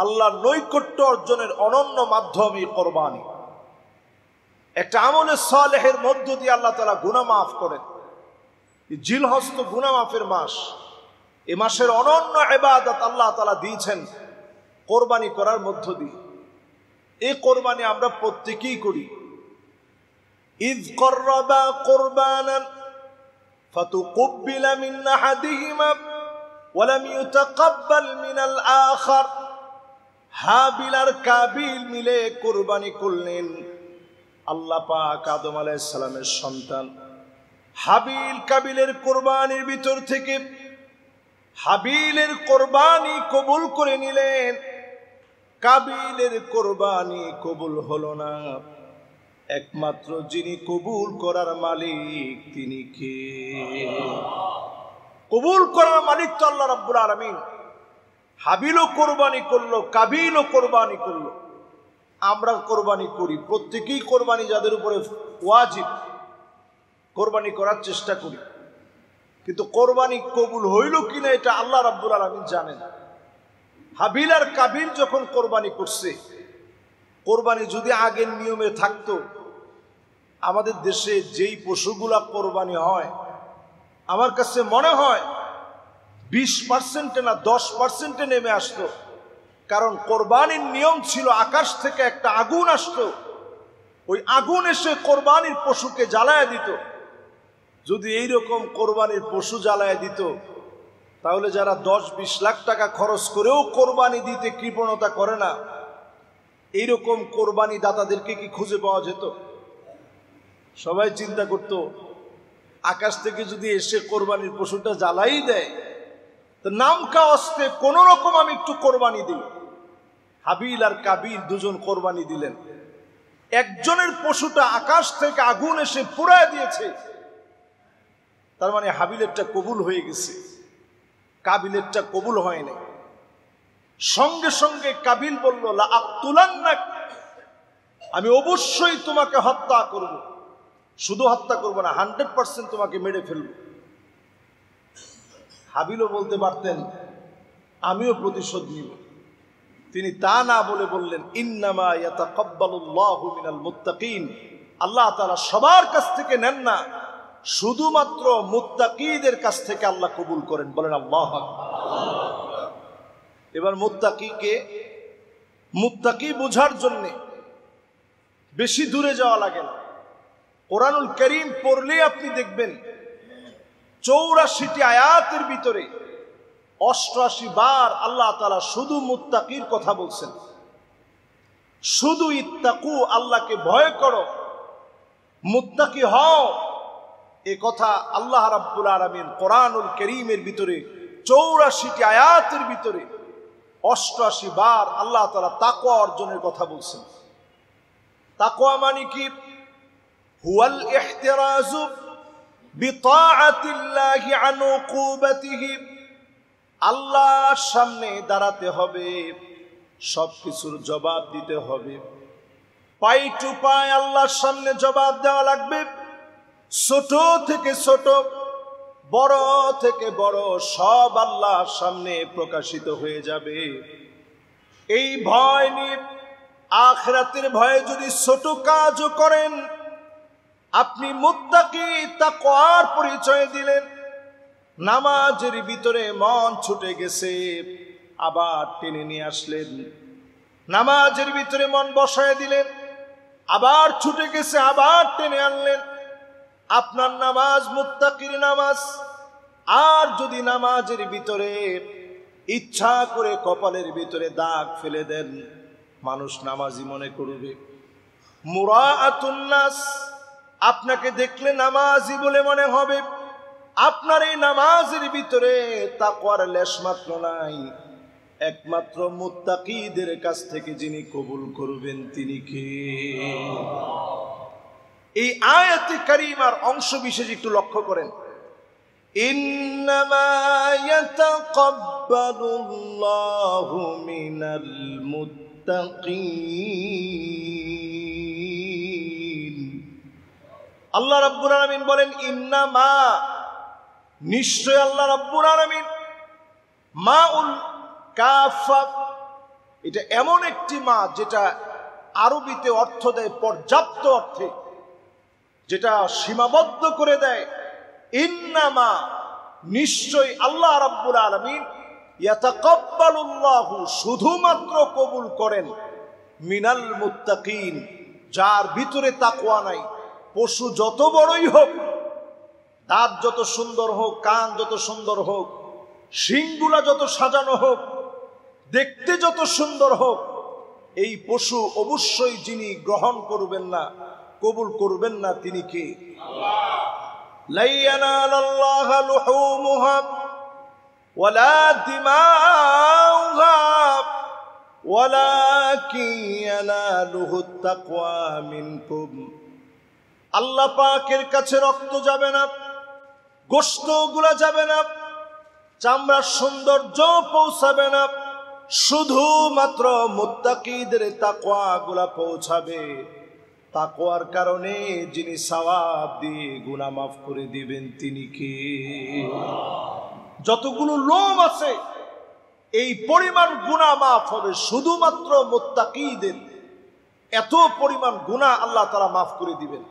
আল্লাহর নৈকট্য অর্জনের অনন্য মাধ্যম এই কোরবানি। একটা আমলে সালেহের মধ্য দিয়ে আল্লাহ তাআলা গুনাহ মাফ করেন। জিলহজ তো গুনাহ মাফের মাস। এ মাসের অনন্য ইবাদত আল্লাহ তাআলা দিয়েছেন কোরবানি করার মধ্য দিয়ে। এই কোরবানি আমরা প্রত্যেকেই করি। ইয কররাবা কুরবানান ফাতুকুব্বিলা মিন আহাদিহিমা ওয়া লাম ইউতাকাব্বাল মিনাল আখার। হাবিল আর কাবিল মিলে কোরবানি করলেন। আল্লাহ পাক আদম আলাইহিস সালামের সন্তান হাবিল কাবিলের কোরবানির ভিতর থেকে হাবিলের কোরবানি কবুল করে নিলেন, কাবিলের কোরবানি কবুল হলো না। একমাত্র যিনি কবুল করার মালিক তিনি কে? কবুল করার মালিক তো আল্লাহ রাব্বুল আলামিন। হাবিলও কোরবানি করলো, কাবিলও কোরবানি করলো। আমরা কোরবানি করি, প্রত্যেকেই কোরবানি যাদের উপরে ওয়াজিব কোরবানি করার চেষ্টা করি, কিন্তু কোরবানি কবুল হইল কিনা এটা আল্লাহ রাব্বুল আলামিন জানেন। হাবিল আর কাবিল যখন কোরবানি করছে, কোরবানি যদি আগের নিয়মে থাকতো, আমাদের দেশে যেই পশুগুলা কোরবানি হয় আমার কাছে মনে হয় 20% না 10% নেমে আসতো। কারণ কোরবানির নিয়ম ছিল আকাশ থেকে একটা আগুন আসতো, ওই আগুন এসে কোরবানির পশুকে জ্বালায় দিত। যদি এইরকম কোরবানির পশু জ্বালায় দিত, তাহলে যারা 10-20 লাখ টাকা খরচ করেও কোরবানি দিতে কৃপণতা করে না, এইরকম কোরবানি দাতাদেরকে কি খুঁজে পাওয়া যেত? সবাই চিন্তা করত আকাশ থেকে যদি এসে কোরবানির পশুটা জ্বালাই দেয়, তো নাম কাওয়াস্তে কোন রকম আমি একটু কোরবানি দিই। হাবিল আর কাবিল দুজন কোরবানি দিলেন। একজনের পশুটা আকাশ থেকে আগুন এসে পুড়ায় দিয়েছে, তার মানে হাবিলেরটা কবুল হয়ে গেছে, কাবিলেরটা কবুল হয়নি। সঙ্গে সঙ্গে কাবিল বলল, লা আকতুলান্নাক, আমি অবশ্যই তোমাকে হত্যা করব। শুধু হত্যা করব না, 100% তোমাকে মেরে ফেলব। হাবিলও বলতে পারতেন আমিও প্রতিশোধ নিব। তিনি তা না বলে বললেন, ইন্নামা ইয়াতাকাব্বালুল্লাহু মিনাল মুত্তাকিন, আল্লাহ তাআলা সবার কাছ থেকে নেন না, শুধুমাত্র মুত্তাকিদের কাছ থেকে আল্লাহ কবুল করেন। বলেন আল্লাহু আকবার। এবার মুত্তাকিকে মুত্তাকি বোঝার জন্য বেশি দূরে যাওয়া লাগে না। কোরআনুল কারীম পড়লে আপনি দেখবেন 84টি আয়াতের ভিতরে 88 বার আল্লাহ তাআলা শুধু মুত্তাকির কথা বলছেন। শুধু ইত্তাকু, আল্লাহকে ভয় করো, মুত্তাকি হও, এ কথা আল্লাহ রাব্বুল আলামিন কোরআনুল কারীমের ভিতরে 84টি আয়াতের ভিতরে 88 বার আল্লাহ তাআলা তাকওয়া অর্জনের কথা বলছেন। তাকওয়া মানে কি? হুয়াল ইহতিরাজু বিতাআতিল্লাহি আন উকুবাতিহি, আল্লাহর সামনে দাঁড়াতে হবে, সবকিছুর জবাব দিতে হবে। পাই টু পাই আল্লাহর সামনে জবাব দেওয়া লাগবে। ছোট থেকে ছোট, বড় থেকে বড়, সব আল্লাহর সামনে প্রকাশিত হয়ে যাবে। এই ভয় নিয়ে, আখিরাতের ভয়ে যদি ছোট কাজও করেন, আপনি মুত্তাকি তাকওয়ার পরিচয় দিলেন। নামাজের ভিতরে মন ছুটে গেছে, আবার টেনে নিয়ে আসলেন। নামাজের ভিতরে মন বসায় দিলেন, আবার ছুটে গেছে, আবার টেনে আনলেন। আপনার নামাজ মুত্তাকির নামাজ। আর যদি নামাজের ভিতরে ইচ্ছা করে কপালের ভিতরে দাগ ফেলে দেন, মানুষ নামাজি মনে করবে। মুরাআতুন নাস, আপনাকে দেখলে নামাজি বলে মনে হবে। আপনার এই নামাজের ভিতরে তাকওয়ার লেশমাত্র নাই। একমাত্র মুত্তাকিদের কাছ থেকে যিনি কবুল করবেন তিনি কে? এই আয়াতে কারিমার অংশ বিশেষ একটু লক্ষ্য করেন। ইন্নামা ইয়াতাকাব্বালুল্লাহু মিনাল মুত্তাকিন। আল্লাহ রাব্বুল আলামিন বলেন ইন্নামা, নিশ্চয় আল্লাহ রাব্বুল আলামিন, মাউল কাফা, এটা এমন একটি মাস যেটা আরবিতে অর্থ দেয় পর্যাপ্ত অর্থে, যেটা সীমাবদ্ধ করে দেয় ইন্নামা, নিশ্চয় আল্লাহ রাব্বুল আলামিন, ইয়াতাকাব্বালুল্লাহু, শুধুমাত্র কবুল করেন, মিনাল মুত্তাকিন, যার ভিতরে তাকওয়া নাই। পশু যত বড়ই হোক, দাঁত যত সুন্দর হোক, কান যত সুন্দর হোক, শিংগুলা যত সাজানো হোক, দেখতে যত সুন্দর হোক, এই পশু অবশ্যই যিনি গ্রহণ করবেন না, কবুল করবেন না, তিনি কে? লা ইয়ানালাল্লাহু লুহুমুহা ওয়ালা দিমাউহা ওয়ালাকিন ইয়ানালুহুত তাকওয়া মিনকুম। আল্লাহ পাকের কাছে রক্ত যাবে না, গোশতগুলা যাবে না, চামড়ার সৌন্দর্য পৌঁছাবে না, শুধুমাত্র মুত্তাকিদের তাকওয়া গুলা পৌঁছাবে। তাকওয়ার কারণে যিনি সওয়াব দিয়ে গুনাহ মাফ করে দিবেন, তিনি কে? যতগুলো লোম আছে এই পরিমাণ গুনাহ মাফ হবে শুধুমাত্র মুত্তাকিদের। এত পরিমাণ গুনাহ আল্লাহ তাআলা মাফ করে দিবেন।